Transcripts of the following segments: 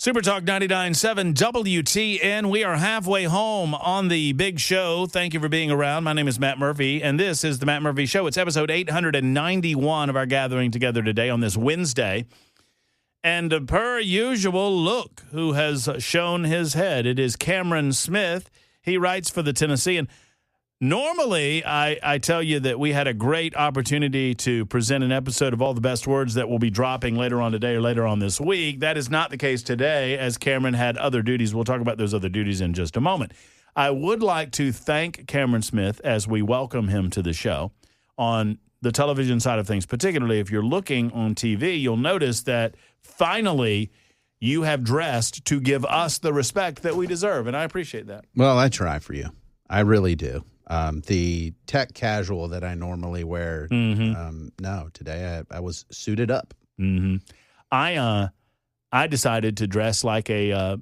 Super Talk 99.7 WTN. We are halfway home on the big show. Thank you for being around. My name is Matt Murphy, and this is the Matt Murphy Show. It's episode 891 of our gathering together today on this Wednesday. And per usual, look who has shown his head. It is Cameron Smith. He writes for the Tennessean. Normally, I tell you that we had a great opportunity to present an episode of All the Best Words that will be dropping later on today or later on this week. That is not the case today, as Cameron had other duties. We'll talk about those other duties in just a moment. I would like to thank Cameron Smith as we welcome him to the show. On the television side of things, particularly if you're looking on TV, you'll notice that finally you have dressed to give us the respect that we deserve, and I appreciate that. Well, I try for you. I really do. The tech casual that I normally wear, no, today I was suited up. Mm-hmm. I decided to dress like a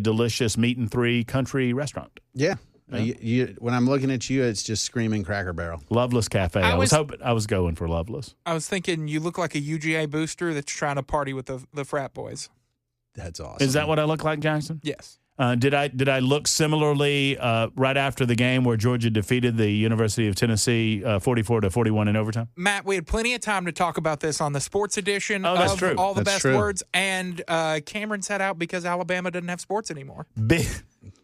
delicious meat and three country restaurant. Yeah. You, when I'm looking at you, it's just screaming Cracker Barrel. Loveless Cafe. I was hoping I was going for Loveless. I was thinking you look like a UGA booster that's trying to party with the frat boys. That's awesome. Is that what I look like, Jackson? Yes. Did I look similarly right after the game where Georgia defeated the University of Tennessee 44-41 in overtime? Matt, we had plenty of time to talk about this on the sports edition of All the Best Words, and Cameron sat out because Alabama doesn't have sports anymore.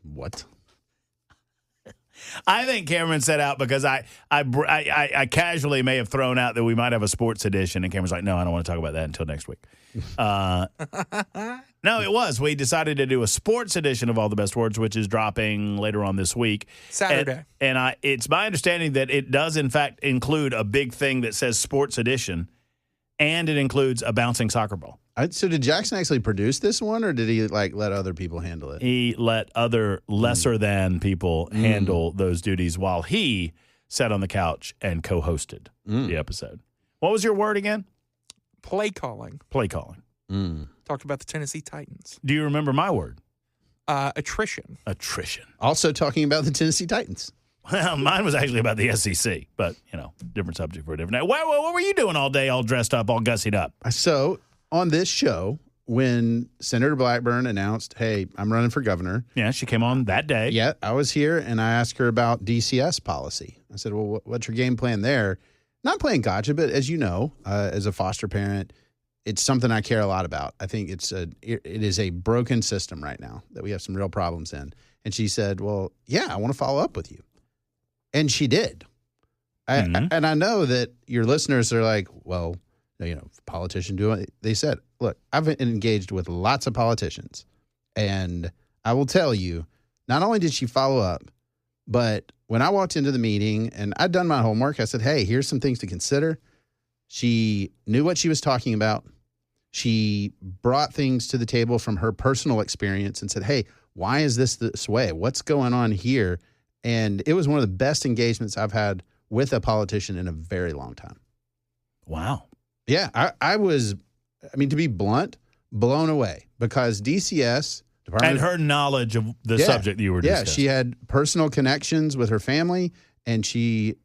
What? I think Cameron set out because I casually may have thrown out that we might have a sports edition, and Cameron's like, no, I don't want to talk about that until next week. No, it was. We decided to do a sports edition of All the Best Words, which is dropping later on this week. Saturday. And it's my understanding that it does, in fact, include a big thing that says sports edition, and it includes a bouncing soccer ball. So did Jackson actually produce this one, or did he let other people handle it? He let other lesser-than people handle those duties while he sat on the couch and co-hosted the episode. What was your word again? Play calling. Play calling. Talked about the Tennessee Titans. Do you remember my word? Attrition. Attrition. Also talking about the Tennessee Titans. Well, mine was actually about the SEC, but, different subject for a different night. What were you doing all day, all dressed up, all gussied up? So on this show, when Senator Blackburn announced, hey, I'm running for governor. Yeah, she came on that day. Yeah, I was here, and I asked her about DCS policy. I said, well, what's your game plan there? Not playing gotcha, but as you know, as a foster parent, it's something I care a lot about. I think it is a broken system right now that we have some real problems in. And she said, well, yeah, I want to follow up with you. And she did. And I know that your listeners are like, well, politician do it. They said, look, I've been engaged with lots of politicians. And I will tell you, not only did she follow up, but when I walked into the meeting and I'd done my homework, I said, hey, here's some things to consider. She knew what she was talking about. She brought things to the table from her personal experience and said, hey, why is this way? What's going on here? And it was one of the best engagements I've had with a politician in a very long time. Wow. Yeah, I was, to be blunt, blown away because DCS and her knowledge of the subject you were discussing. Yeah, she had personal connections with her family, and she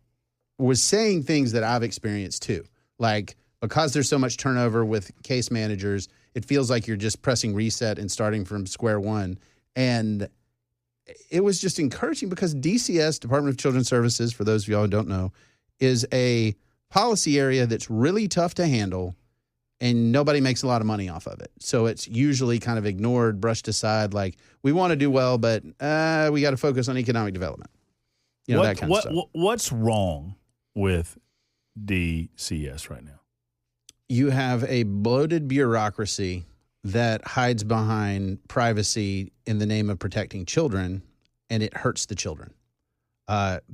was saying things that I've experienced too. Like, because there's so much turnover with case managers, it feels like you're just pressing reset and starting from square one. And it was just encouraging because DCS, Department of Children's Services, for those of y'all who don't know, is a policy area that's really tough to handle, and nobody makes a lot of money off of it. So it's usually kind of ignored, brushed aside, like, we want to do well, but we got to focus on economic development. That kind of stuff. What's wrong with DCS right now? You have a bloated bureaucracy that hides behind privacy in the name of protecting children, and it hurts the children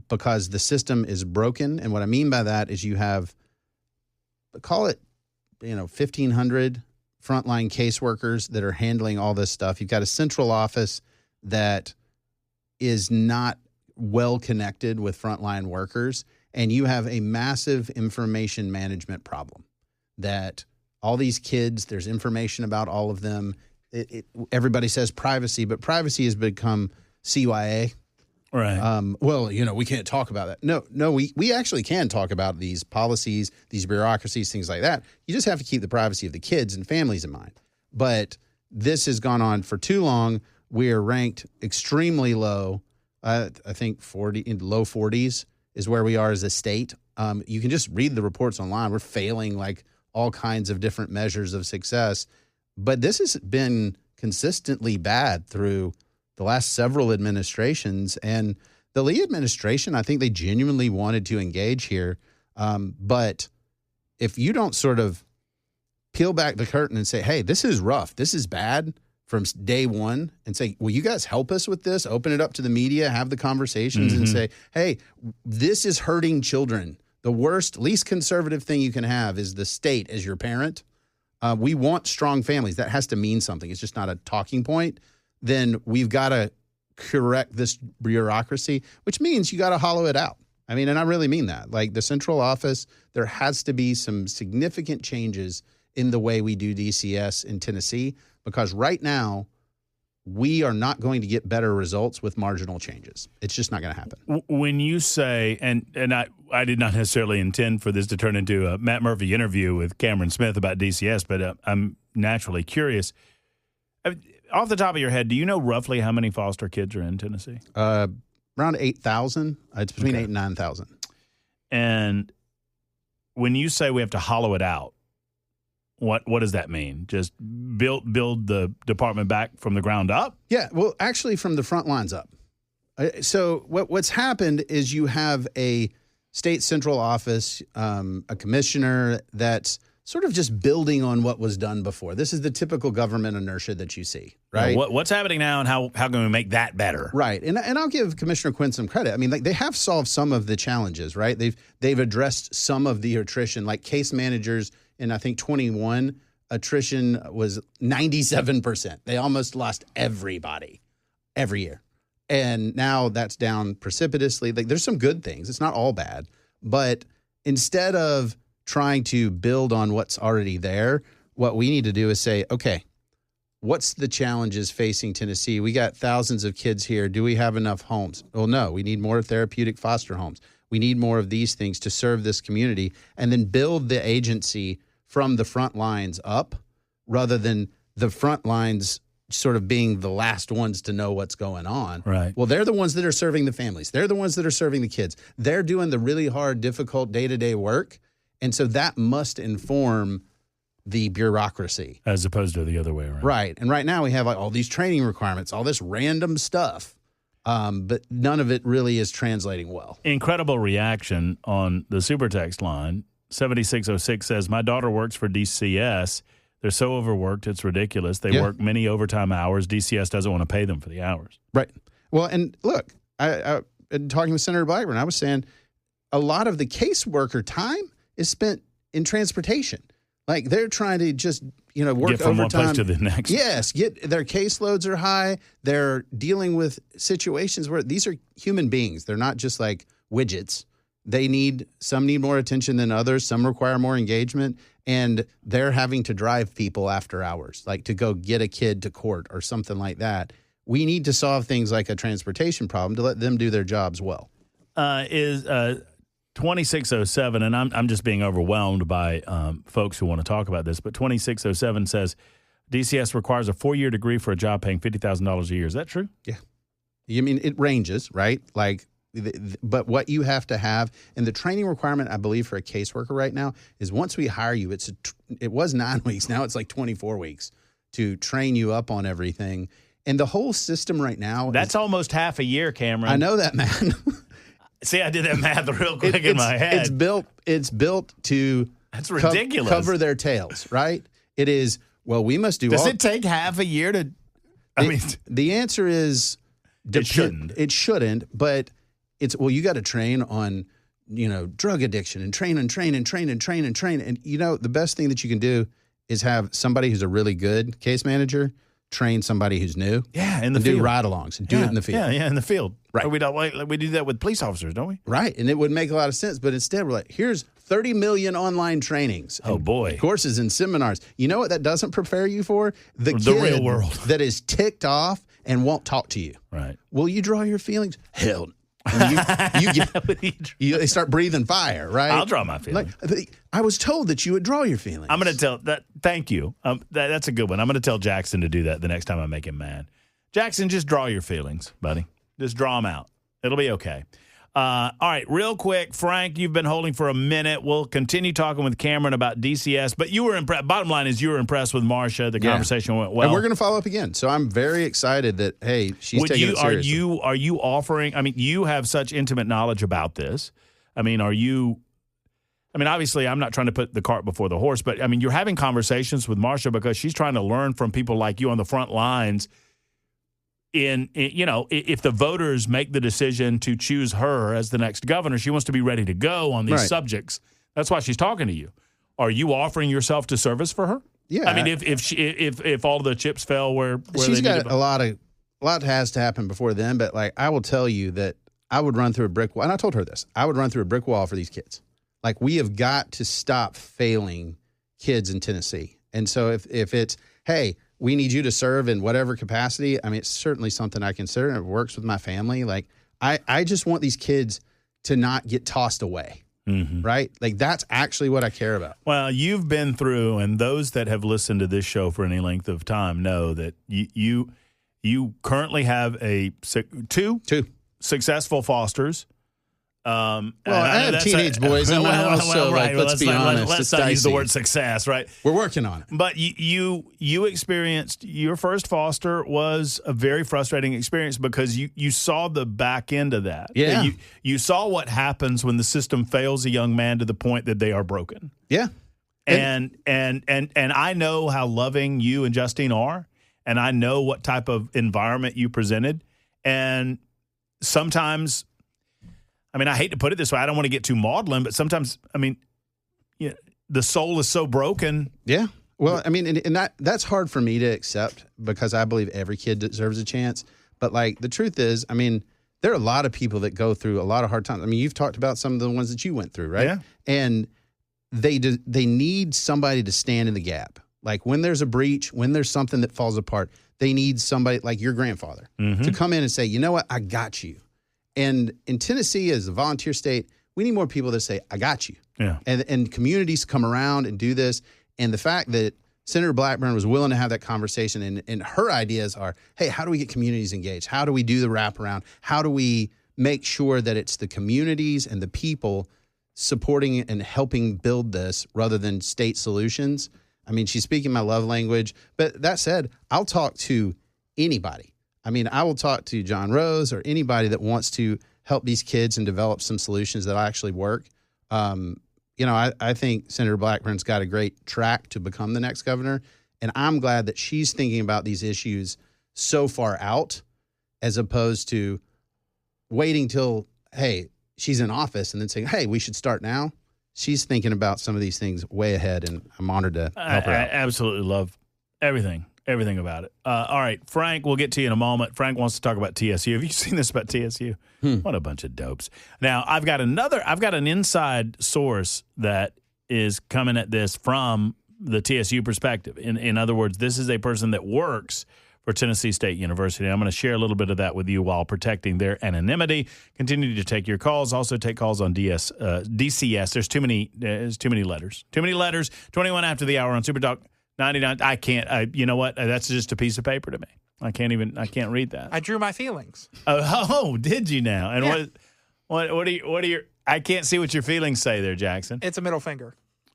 because the system is broken. And what I mean by that is you have, call it, 1,500 frontline caseworkers that are handling all this stuff. You've got a central office that is not well connected with frontline workers, and you have a massive information management problem that all these kids, there's information about all of them. Everybody says privacy, but privacy has become CYA. Right. Well, we can't talk about that. No, we actually can talk about these policies, these bureaucracies, things like that. You just have to keep the privacy of the kids and families in mind. But this has gone on for too long. We are ranked extremely low. I think in low 40s is where we are as a state. You can just read the reports online. We're failing like all kinds of different measures of success. But this has been consistently bad through the last several administrations. And the Lee administration, I think they genuinely wanted to engage here. But if you don't sort of peel back the curtain and say, hey, this is rough, this is bad from day one, and say, will you guys help us with this? Open it up to the media, have the conversations, and say, hey, this is hurting children. The worst, least conservative thing you can have is the state as your parent. We want strong families. That has to mean something. It's just not a talking point. Then we've got to correct this bureaucracy, which means you got to hollow it out. I mean, and I really mean that. Like the central office, there has to be some significant changes in the way we do DCS in Tennessee, because right now we are not going to get better results with marginal changes. It's just not going to happen. When you say, and I did not necessarily intend for this to turn into a Matt Murphy interview with Cameron Smith about DCS, but I'm naturally curious. Off the top of your head, do you know roughly how many foster kids are in Tennessee? Around 8,000. It's between 8,000 and 9,000. And when you say we have to hollow it out, what does that mean? Just build the department back from the ground up? Yeah, well, actually from the front lines up. So what's happened is you have a state central office, a commissioner that's sort of just building on what was done before. This is the typical government inertia that you see, right? What's happening now, and how can we make that better? Right, and I'll give Commissioner Quinn some credit. I mean, like they have solved some of the challenges, right? They've addressed some of the attrition, like case managers in I think 21, attrition was 97%. They almost lost everybody every year, and now that's down precipitously. Like there's some good things. It's not all bad, but instead of trying to build on what's already there, what we need to do is say, okay, what's the challenges facing Tennessee? We got thousands of kids here. Do we have enough homes? Well, no, we need more therapeutic foster homes. We need more of these things to serve this community, and then build the agency from the front lines up rather than the front lines sort of being the last ones to know what's going on. Right. Well, they're the ones that are serving the families. They're the ones that are serving the kids. They're doing the really hard, difficult day-to-day work. And so that must inform the bureaucracy. As opposed to the other way around. Right. And right now we have like all these training requirements, all this random stuff, but none of it really is translating well. Incredible reaction on the super text line. 7606 says, my daughter works for DCS. They're so overworked, it's ridiculous. They work many overtime hours. DCS doesn't want to pay them for the hours. Right. Well, and look, I talking with Senator Blackburn, I was saying a lot of the caseworker time is spent in transportation. Like they're trying to just, work get from overtime. one place to the next. Yes, their caseloads are high. They're dealing with situations where these are human beings. They're not just like widgets. Some need more attention than others. Some require more engagement, and they're having to drive people after hours, like to go get a kid to court or something like that. We need to solve things like a transportation problem to let them do their jobs well. 2607, and I'm just being overwhelmed by folks who want to talk about this, but 2607 says DCS requires a 4-year degree for a job paying $50,000 a year. Is that true? Yeah. I mean, it ranges, right? Like, but what you have to have, and the training requirement, I believe, for a caseworker right now is once we hire you, it was 9 weeks. Now it's like 24 weeks to train you up on everything. And the whole system right now. That's almost half a year, Cameron. I know that, man. See, I did that math real quick in my head. It's built to That's ridiculous. Cover their tails, right? It is, well, we must do Does it take half a year to the answer is it shouldn't. It shouldn't, but it's, well, you got to train on, drug addiction and train. And the best thing that you can do is have somebody who's a really good case manager train somebody who's new. Yeah, in the field. Do ride-alongs and do it in the field. Yeah, in the field. Right. We do that with police officers, don't we? Right, and it would make a lot of sense. But instead, we're like, here's 30 million online trainings. Oh, boy. Courses and seminars. You know what that doesn't prepare you for? The real world. That is ticked off and won't talk to you. Right. Will you draw your feelings? Hell, They start breathing fire, right? I'll draw my feelings. I was told that you would draw your feelings. I'm going to tell that. Thank you. That's a good one. I'm going to tell Jackson to do that the next time I make him mad. Jackson, just draw your feelings, buddy. Just draw them out. It'll be okay. All right, real quick, Frank, you've been holding for a minute. We'll continue talking with Cameron about DCS, but you were impressed. Bottom line is you were impressed with Marsha. The conversation went well. And we're going to follow up again. So I'm very excied that, hey, she's taking it seriously. Are you offering, I mean, you have such intimate knowledge about this. I mean, obviously I'm not trying to put the cart before the horse, but I mean, you're having conversations with Marsha because she's trying to learn from people like you on the front lines. If the voters make the decision to choose her as the next governor, she wants to be ready to go on these subjects. That's why she's talking to you. Are you offering yourself to service for her? Yeah. I mean, if all the chips fell where she's got a lot has to happen before then. But like, I will tell you that I would run through a brick wall, and I told her this. I would run through a brick wall for these kids. Like, we have got to stop failing kids in Tennessee. And so if it's, hey, we need you to serve in whatever capacity, I mean, it's certainly something I consider, and it works with my family. Like, I just want these kids to not get tossed away, right? Like, that's actually what I care about. Well, you've been through, and those that have listened to this show for any length of time know that you currently have two successful fosters. I have teenage boys in my house, so let's be honest. Let's not use the word success, right? We're working on it. But you experienced, your first foster was a very frustrating experience because you saw the back end of that. Yeah. You saw what happens when the system fails a young man to the point that they are broken. Yeah. And I know how loving you and Justine are, and I know what type of environment you presented. And sometimes, I mean, I hate to put it this way, I don't want to get too maudlin, but sometimes, I mean, the soul is so broken. Yeah. Well, I mean, and that's hard for me to accept because I believe every kid deserves a chance. But like, the truth is, I mean, there are a lot of people that go through a lot of hard times. I mean, you've talked about some of the ones that you went through, right? Yeah. And they need somebody to stand in the gap. Like, when there's a breach, when there's something that falls apart, they need somebody like your grandfather to come in and say, you know what, I got you. And in Tennessee, as a volunteer state, we need more people that say, I got you. Yeah. And communities come around and do this. And the fact that Senator Blackburn was willing to have that conversation, and her ideas are, hey, how do we get communities engaged? How do we do the wraparound? How do we make sure that it's the communities and the people supporting and helping build this rather than state solutions? I mean, she's speaking my love language. But that said, I'll talk to anybody. I mean, I will talk to John Rose or anybody that wants to help these kids and develop some solutions that actually work. I think Senator Blackburn's got a great track to become the next governor, and I'm glad that she's thinking about these issues so far out as opposed to waiting till, hey, she's in office and then saying, hey, we should start now. She's thinking about some of these things way ahead, and I'm honored to help her out. I absolutely love everything about it. All right, Frank, we'll get to you in a moment. Frank wants to talk about TSU. Have you seen this about TSU? What a bunch of dopes. Now, I've got an inside source that is coming at this from the TSU perspective. In other words, this is a person that works for Tennessee State University. I'm going to share a little bit of that with you while protecting their anonymity. Continue to take your calls. Also take calls on DCS. There's too many letters. 21 after the hour on Super Talk 99. I can't. You know what? That's just a piece of paper to me. I can't read that. I drew my feelings. Oh, did you now? And yeah. what are your? I can't see what your feelings say there, Jackson. It's a middle finger.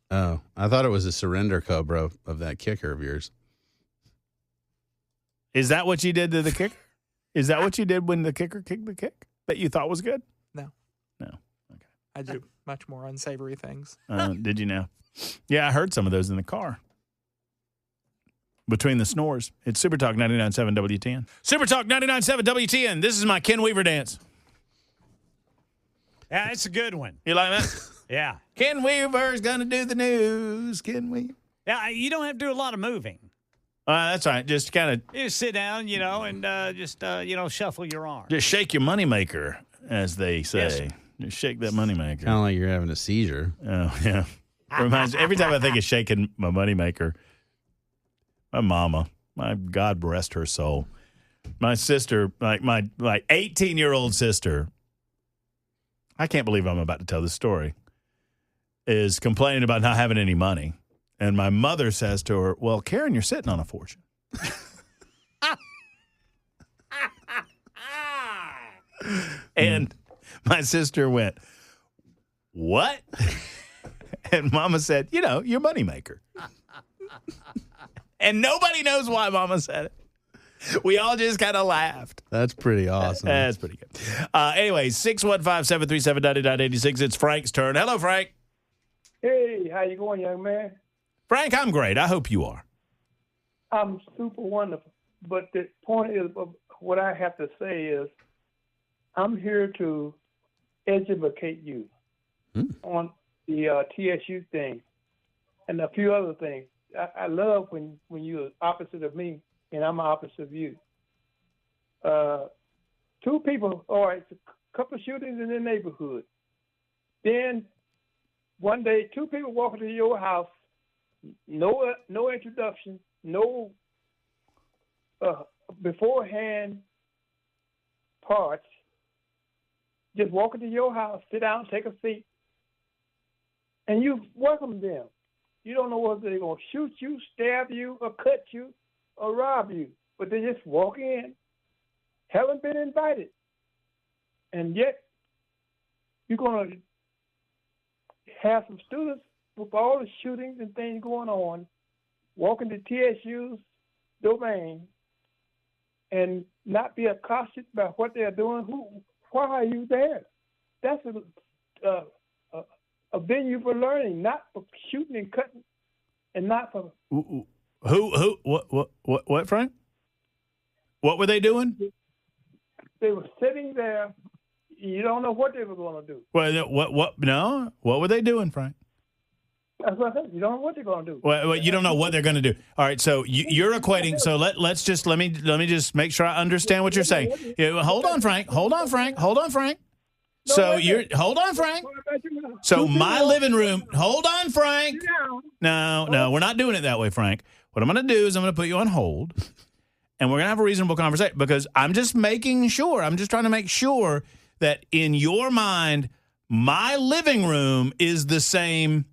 Oh, I thought it was a surrender cobra of that kicker of yours. Is that what you did to the kicker? Is that what you did when the kicker kicked the kick that you thought was good? No. Okay. I do much more unsavory things. Did you now? Yeah, I heard some of those in the car. Between the snores. It's Super Talk 99.7 WTN. Super Talk 99.7 WTN. This is my Ken Weaver dance. Yeah, it's a good one. You like that? Yeah. Ken Weaver's going to do the news. Ken Weaver. Yeah, you don't have to do a lot of moving. That's right. Just kind of. You just sit down, and just shuffle your arms. Just shake your moneymaker, as they say. Yes, just shake that moneymaker. Kind of like you're having a seizure. Oh, yeah. Every time I think of shaking my moneymaker, my mama, my God rest her soul, my sister, like my 18-year-old sister, I can't believe I'm about to tell this story, is complaining about not having any money. And my mother says to her, well, Karen, you're sitting on a fortune. And my sister went, what? And Mama said, you're moneymaker. And nobody knows why Mama said it. We all just kind of laughed. That's pretty awesome. That's pretty good. Anyway, 615-737-9986. It's Frank's turn. Hello, Frank. Hey, how you going, young man? Frank, I'm great. I hope you are. I'm super wonderful. But the point is, what I have to say is, I'm here to educate you on the TSU thing and a few other things. I love when you're opposite of me and I'm opposite of you. Two people, all right, a couple of shootings in the neighborhood. Then one day, two people walk into your house, no introduction, no beforehand parts. Just walk into your house, sit down, take a seat, and you welcome them. You don't know whether they're going to shoot you, stab you, or cut you, or rob you. But they just walk in, haven't been invited. And yet, you're going to have some students with all the shootings and things going on, walk into TSU's domain, and not be accosted by what they're doing. Why are you there? That's a venue for learning, not for shooting and cutting, and not for what, Frank? What were they doing? They were sitting there. You don't know what they were going to do. Well, what? No, what were they doing, Frank? That's what I said. You don't know what they're going to do. Well, you don't know what they're going to do. All right, so you're equating. So let me just make sure I understand what you're saying. Hold on, Frank. Hold on, Frank. Hold on, Frank. So hold on, Frank. So my living room. Hold on, Frank. No, we're not doing it that way, Frank. What I'm going to do is I'm going to put you on hold, and we're going to have a reasonable conversation because I'm just making sure. I'm just trying to make sure that in your mind, my living room is the same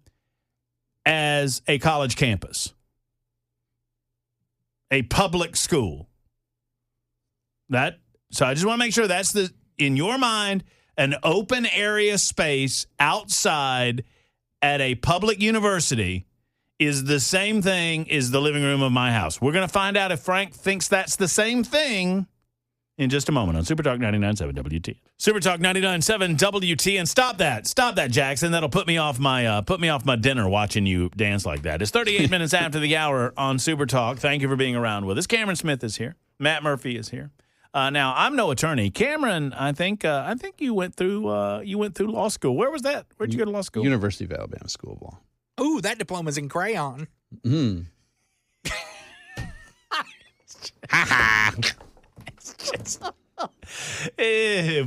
as a college campus, a public school. So I just want to make sure that's in your mind, an open area space outside at a public university is the same thing as the living room of my house. We're going to find out if Frank thinks that's the same thing in just a moment on Super Talk 99.7 WT. Super Talk 99.7 WT. And stop that, Jackson. That'll put me off my dinner watching you dance like that. It's 38 minutes after the hour on Super Talk. Thank you for being around with us. Cameron Smith is here. Matt Murphy is here. Now I'm no attorney. Cameron, I think you went through law school. Where was that? Where'd you go to law school? University of Alabama School of Law. Ooh, that diploma's in crayon. Mm.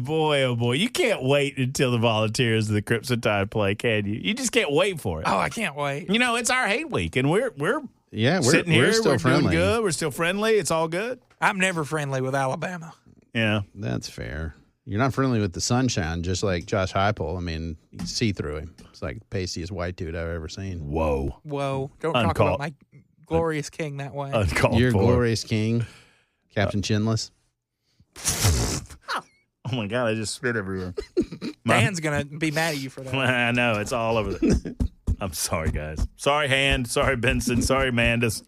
Boy, oh boy. You can't wait until the Volunteers of the Crimson Tide play, can you? You just can't wait for it. Oh, I can't wait. It's our hate week, and we're sitting here. We're still friendly. Doing good. We're still friendly. It's all good. I'm never friendly with Alabama. Yeah. That's fair. You're not friendly with the sunshine, just like Josh Heupel. I mean, you can see through him. It's like the pastiest white dude I've ever seen. Whoa. Don't talk about my glorious king that way. Your glorious king, Captain Chinless. Oh, my God. I just spit everywhere. Dan's going to be mad at you for that. I know. It's all over. I'm sorry, guys. Sorry, Hand. Sorry, Benson. Sorry, Mandus.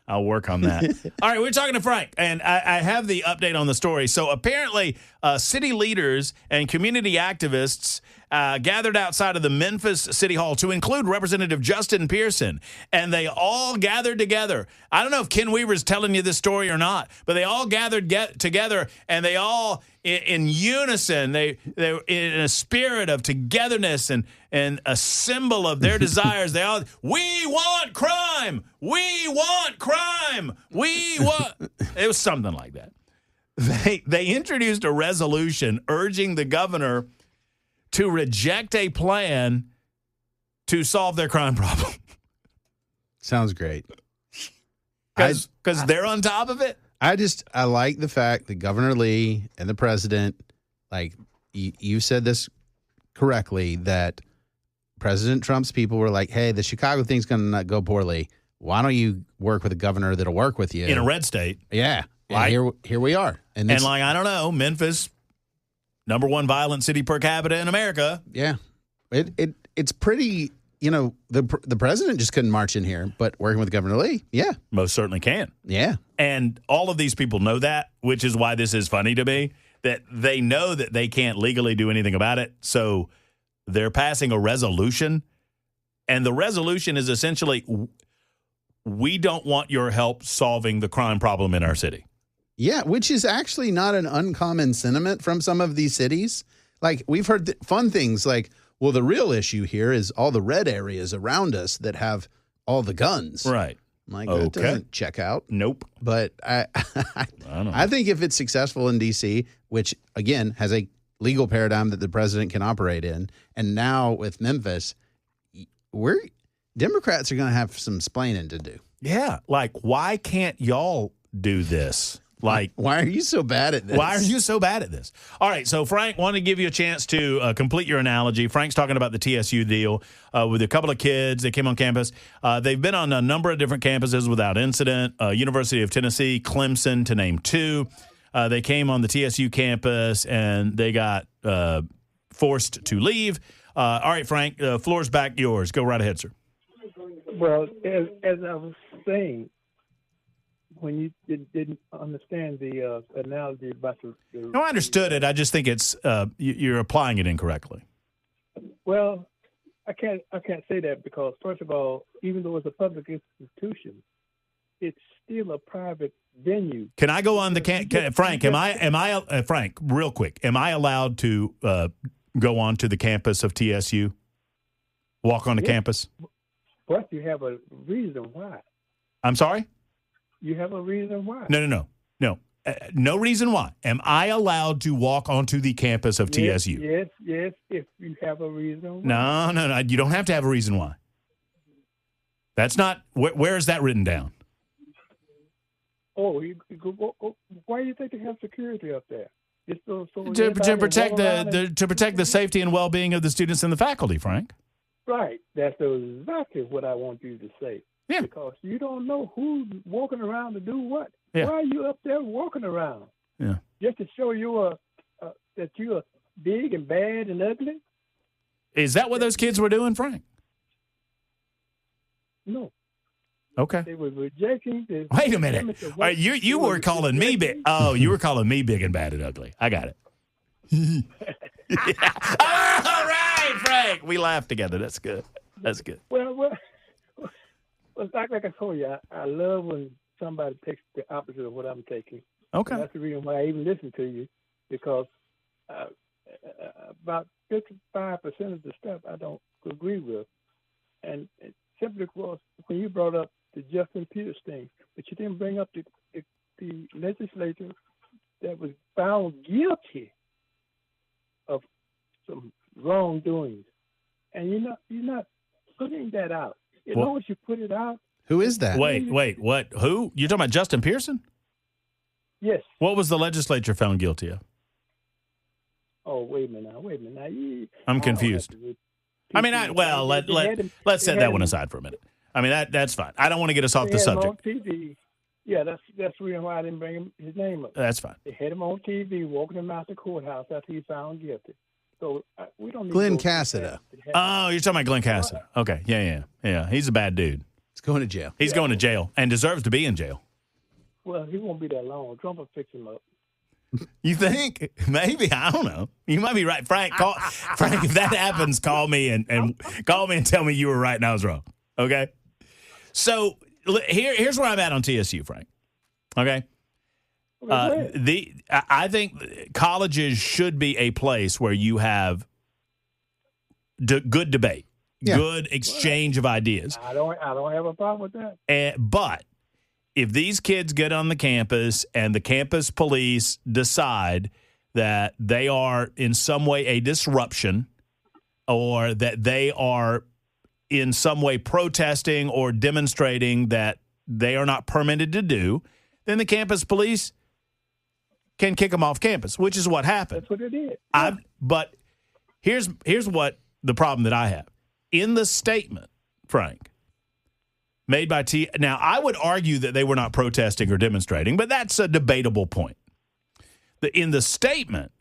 I'll work on that. All right, we're talking to Frank, and I have the update on the story. So apparently, city leaders and community activists gathered outside of the Memphis City Hall to include Representative Justin Pearson, and they all gathered together. I don't know if Ken Weaver's telling you this story or not, but they all gathered together, and they all, in unison, they were in a spirit of togetherness and a symbol of their desires. We want crime! We want crime! We want... It was something like that. They introduced a resolution urging the governor to reject a plan to solve their crime problem. Sounds great. Because they're on top of it? I like the fact that Governor Lee and the president, like you said this correctly that President Trump's people were like, hey, the Chicago thing's going to go poorly. Why don't you work with a governor that'll work with you? In a red state. Yeah. Like, here we are. And like, I don't know, Memphis, number one violent city per capita in America. Yeah. It's pretty, the president just couldn't march in here, but working with Governor Lee, yeah. Most certainly can. Yeah. And all of these people know that, which is why this is funny to me, that they know that they can't legally do anything about it. So they're passing a resolution. And the resolution is essentially, we don't want your help solving the crime problem in our city. Yeah, which is actually not an uncommon sentiment from some of these cities. Like, we've heard fun things like, well, the real issue here is all the red areas around us that have all the guns. Right. Like, that doesn't check out. Nope. But I think if it's successful in D.C., which, again, has a legal paradigm that the president can operate in, and now with Memphis, Democrats are going to have some splaining to do. Yeah. Like, why can't y'all do this? Like, why are you so bad at this? Why are you so bad at this? All right, so Frank, wanted to give you a chance to complete your analogy. Frank's talking about the TSU deal with a couple of kids that came on campus. They've been on a number of different campuses without incident. University of Tennessee, Clemson, to name two. They came on the TSU campus, and they got forced to leave. All right, Frank, floor's back yours. Go right ahead, sir. Well, as I was saying, when you didn't understand the analogy about the no, I understood it. I just think it's you're applying it incorrectly. Well, I can't say that because, first of all, even though it's a public institution, it's still a private venue. Can I go on the Frank? Frank? Real quick, am I allowed to go on to the campus of TSU? Walk on the campus? But you have a reason why. I'm sorry? You have a reason why. No. No reason why. Am I allowed to walk onto the campus of TSU? Yes, if you have a reason why. No. You don't have to have a reason why. That's not, where is that written down? Oh, why do you think they have security up there? To protect the safety and well-being of the students and the faculty, Frank. Right. That's exactly what I want you to say. Yeah. Because you don't know who's walking around to do what. Yeah. Why are you up there walking around? Yeah. Just to show you that you are big and bad and ugly? Is that what those kids were doing, Frank? No. Okay. They were rejecting. Wait a minute. You were calling me big. Oh, you were calling me big and bad and ugly. I got it. All right, Frank. We laughed together. That's good. Well, like I told you, I love when somebody takes the opposite of what I'm taking. Okay. And that's the reason why I even listen to you, because about 55% of the stuff I don't agree with. And simply because when you brought up the Justin Pierce thing, but you didn't bring up the legislature that was found guilty of some wrongdoings. And you're not putting that out. As long as you put it out. Who is that? Wait, what? Who? You're talking about Justin Pearson? Yes. What was the legislature found guilty of? Oh, wait a minute now. I'm confused. I mean, let's set that one aside for a minute. I mean, that's fine. I don't want to get us off the subject. On TV. Yeah, that's the reason why I didn't bring his name up. That's fine. They had him on TV walking him out the courthouse after he found guilty. So we don't need Glenn Cassida. Oh, you're talking about Glenn Cassida. Okay, yeah. He's a bad dude. He's going to jail. He's going to jail and deserves to be in jail. Well, he won't be that long. Trump will fix him up. You think? Maybe. I don't know. You might be right. Frank, if that happens, call me and call me and tell me you were right and I was wrong. Okay? So here's where I'm at on TSU, Frank. Okay? I think colleges should be a place where you have good debate, good exchange of ideas. I don't have a problem with that. But if these kids get on the campus and the campus police decide that they are in some way a disruption or that they are in some way protesting or demonstrating that they are not permitted to do, then the campus police can kick them off campus, which is what happened. That's what it is. But Here's what the problem that I have. In the statement, Frank, made by now, I would argue that they were not protesting or demonstrating, but that's a debatable point. In the statement,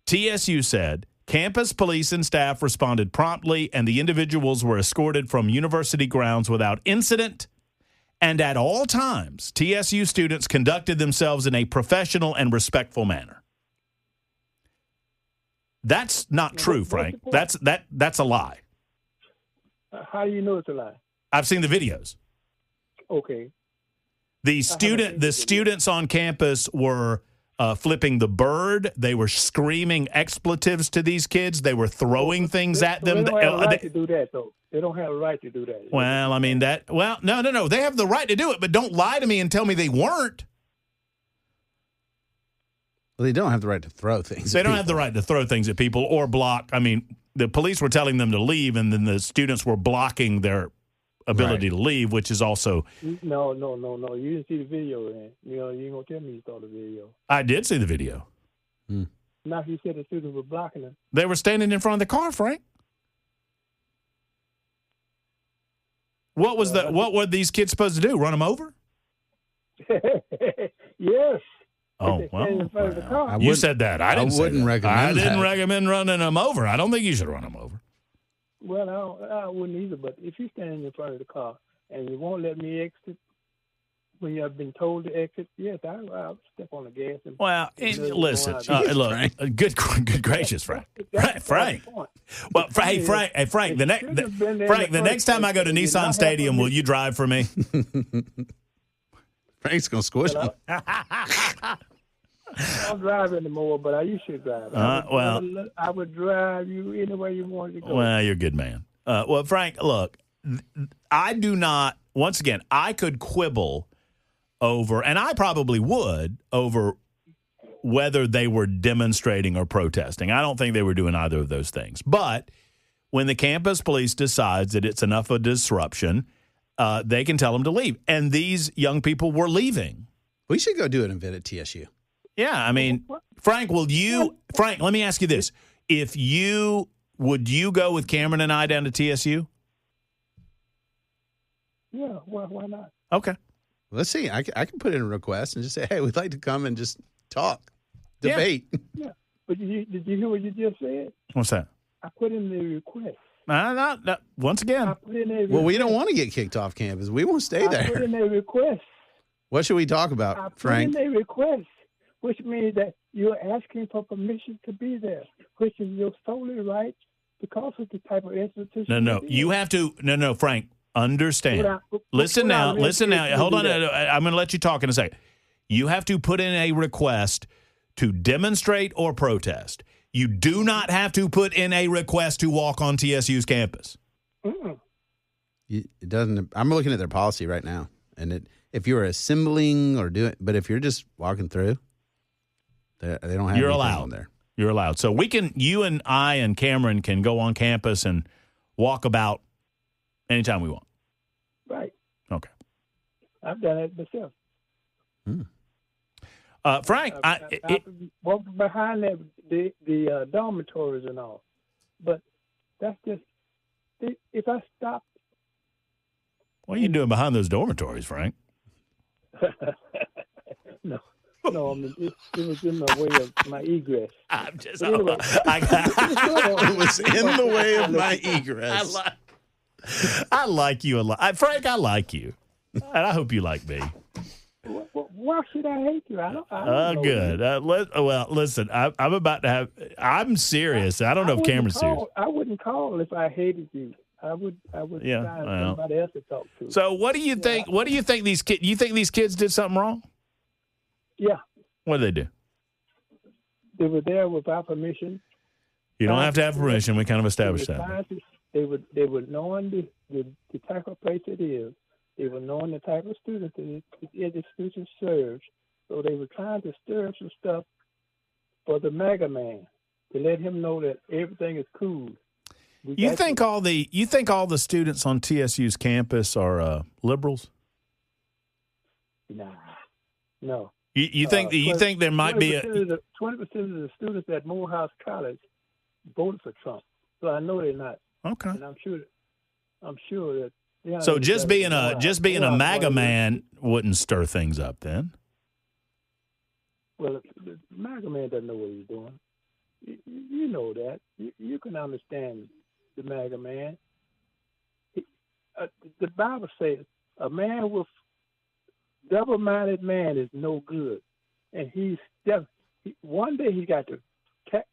TSU said, campus police and staff responded promptly, and the individuals were escorted from university grounds without incident. And at all times, TSU students conducted themselves in a professional and respectful manner. That's not true, Frank. That's a lie. How do you know it's a lie? I've seen the videos. Okay. The students on campus were flipping the bird. They were screaming expletives to these kids. They were throwing things at them. They don't have a right to do that, though. They don't have a right to do that. Well, I mean no. They have the right to do it, but don't lie to me and tell me they weren't. Well, they don't have the right to throw things. They don't have the right to throw things at people or block. I mean, the police were telling them to leave, and then the students were blocking their ability to leave, which is also. No. You didn't see the video, man. You ain't gonna tell me you saw the video. I did see the video. Now you said the students were blocking them. They were standing in front of the car, Frank. What were these kids supposed to do? Run them over? Yes. Oh, well. You said that. I didn't recommend that. I didn't recommend running them over. I don't think you should run them over. Well, I wouldn't either, but if you're standing in front of the car and you won't let me exit when you have been told to exit, yes, I'll step on the gas. Listen, look, good gracious, Frank. Frank. Well, Frank, the next time I go to Nissan Stadium, will you drive for me? Frank's going to squish him. I don't drive anymore, but I used to drive. I would drive you anywhere you wanted to go. Well, you're a good man. Well, Frank, look, I do not, once again, I could quibble over, and I probably would, over whether they were demonstrating or protesting. I don't think they were doing either of those things. But when the campus police decides that it's enough of a disruption, they can tell them to leave. And these young people were leaving. We should go do an event at TSU. Yeah, I mean, Frank, let me ask you this. Would you go with Cameron and I down to TSU? Yeah, why not? Okay. Let's see. I can put in a request and just say, hey, we'd like to come and just talk, debate. Yeah. But did you hear what you just said? What's that? I put in the request. Once again. I put in a request. Well, we don't want to get kicked off campus. We won't stay there. I put in a request. What should we talk about, Frank? I put in a request, which means that you're asking for permission to be there, which is your solely right because of the type of institution. No, you have to. No, Frank. Understand. Listen now. Hold on. I'm going to let you talk in a second. You have to put in a request to demonstrate or protest. You do not have to put in a request to walk on TSU's campus. It doesn't. I'm looking at their policy right now, and if you're assembling or doing, but if you're just walking through, they don't have. You're allowed there. You're allowed. So you and I and Cameron can go on campus and walk about anytime we want. Right. Okay. I've done it myself. Frank, I walk behind the dormitories and all, but that's just if I stop. What are you doing behind those dormitories, Frank? No, it was in the way of my egress. I'm just. Anyway. It was in the way of my egress. I like you a lot, Frank. I like you, and I hope you like me. Why should I hate you? I don't know. Good. Listen, I'm about to have. I'm serious. I don't know if Cameron's serious. I wouldn't call if I hated you. I would find somebody else to talk to. So what do you think? What do you think these kids? You think these kids did something wrong? Yeah. What did they do? They were there without permission. You don't have to have permission. We kind of established that. They were knowing the type of place it is. They were knowing the type of students that the institution serves. So they were trying to stir some stuff for the MAGA man to let him know that everything is cool. You think all the students on TSU's campus are liberals? Nah, no. You think there might be 20% of the students at Morehouse College voted for Trump, so I know they're not. Okay. And I'm sure that. So just being a MAGA man wouldn't stir things up then. Well, the MAGA man doesn't know what he's doing. You know that. You can understand the MAGA man. The Bible says a man with double-minded man is no good, and one day he got the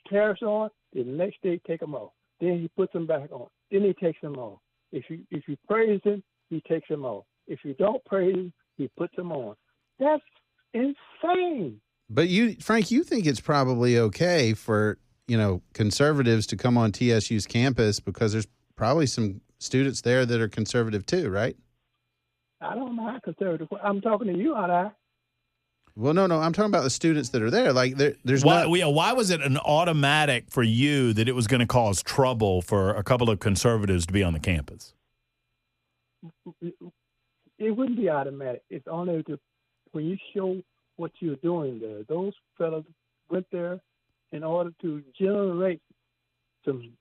tariffs on, the next day take them off. Then he puts them back on. Then he takes them off. If you praise him, he takes them off. If you don't praise him, he puts them on. That's insane. But Frank, you think it's probably okay for, conservatives to come on TSU's campus because there's probably some students there that are conservative too, right? I don't know how conservative. I'm talking to you, aren't I? Well, no, I'm talking about the students that are there. Like, there's why was it an automatic for you that it was going to cause trouble for a couple of conservatives to be on the campus? It wouldn't be automatic. It's only when you show what you're doing there. Those fellas went there in order to generate some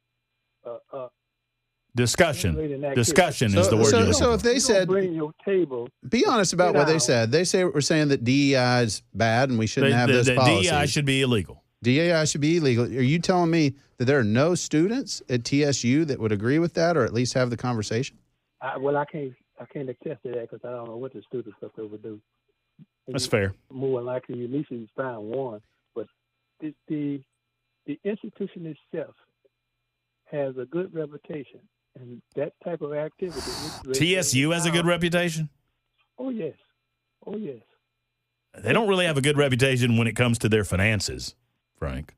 discussion. Discussion is the word. So if they said, bring your table, be honest about what they said. They were saying that DEI is bad and we shouldn't have those policies. DEI should be illegal. DEI should be illegal. Are you telling me that there are no students at TSU that would agree with that, or at least have the conversation? I can't attest to that because I don't know what the students up there would do. That's fair. More likely, you at least find one. But the institution itself has a good reputation, and that type of activity. TSU has a good reputation? Oh, yes. They don't really have a good reputation when it comes to their finances, Frank.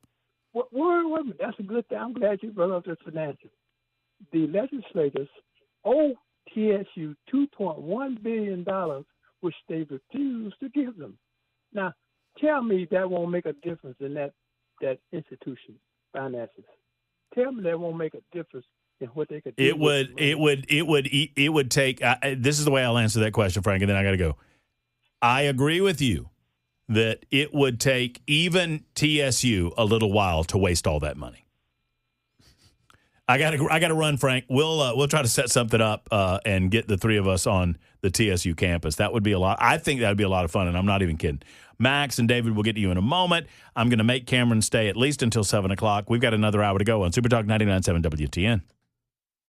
Well, that's a good thing. I'm glad you brought up the finances. The legislators owe TSU $2.1 billion, which they refuse to give them. Now, tell me that won't make a difference in that institution's finances. Tell me that won't make a difference in what they could do. It would take. This is the way I'll answer that question, Frank, and then I got to go. I agree with you that it would take even TSU a little while to waste all that money. I got to run, Frank. We'll try to set something up and get the three of us on the TSU campus. That would be a lot. I think that would be a lot of fun, and I'm not even kidding. Max and David will get to you in a moment. I'm going to make Cameron stay at least until 7 o'clock. We've got another hour to go on Super Talk 99.7 WTN.